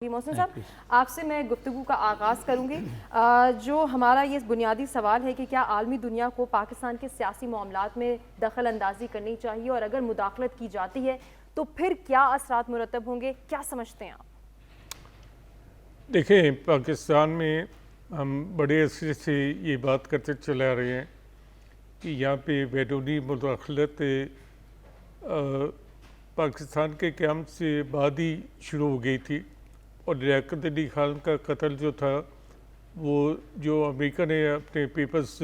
کی۔ محسن صاحب، آپ سے میں گفتگو کا آغاز کروں گی۔ جو ہمارا یہ بنیادی سوال ہے کہ کیا عالمی دنیا کو پاکستان کے سیاسی معاملات میں دخل اندازی کرنی چاہیے، اور اگر مداخلت کی جاتی ہے تو پھر کیا اثرات مرتب ہوں گے؟ کیا سمجھتے ہیں آپ؟ دیکھیں، پاکستان میں ہم بڑے عرصے سے یہ بات کرتے چلے آ رہے ہیں کہ یہاں پہ بیرونی مداخلت پاکستان کے قیام سے بعد ہی شروع ہو گئی تھی، اور لیاقت علی خان کا قتل جو تھا وہ جو امریکہ نے اپنے پیپرز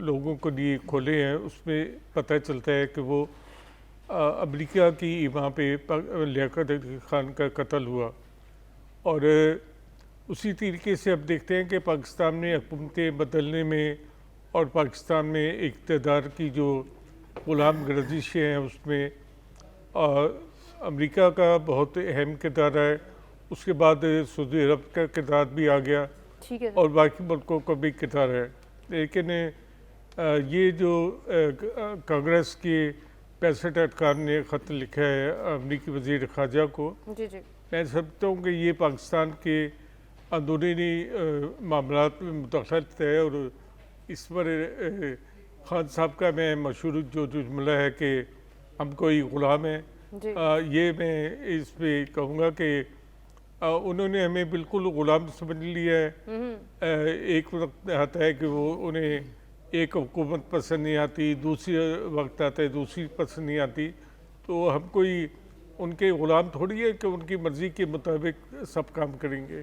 لوگوں کو لیے کھولے ہیں، اس میں پتہ چلتا ہے کہ وہ امریکہ کی وہاں پہ لیاقت علی خان کا قتل ہوا۔ اور اسی طریقے سے اب دیکھتے ہیں کہ پاکستان میں حکومتیں بدلنے میں اور پاکستان میں اقتدار کی جو غلام گردشیں ہیں اس میں امریکہ کا بہت اہم کردار ہے۔ اس کے بعد سعودی عرب کا کردار بھی آ گیا، اور باقی ملکوں کا بھی کردار ہے۔ لیکن یہ جو کانگریس کے 65 ارکان نے خط لکھا ہے امریکی وزیر خارجہ کو، میں سمجھتا ہوں کہ یہ پاکستان کے اندرونی معاملات میں مداخلت ہے، اور اس پر خان صاحب کا میں مشہور جو جملہ ہے کہ ہم کوئی غلام ہیں، یہ میں اس پہ کہوں گا کہ انہوں نے ہمیں بالکل غلام سمجھ لیا ہے۔ ایک وقت آتا ہے کہ وہ انہیں ایک حکومت پسند نہیں آتی، دوسری وقت آتا ہے دوسری پسند نہیں آتی، تو ہم کوئی ان کے غلام تھوڑی ہے کہ ان کی مرضی کے مطابق سب کام کریں گے۔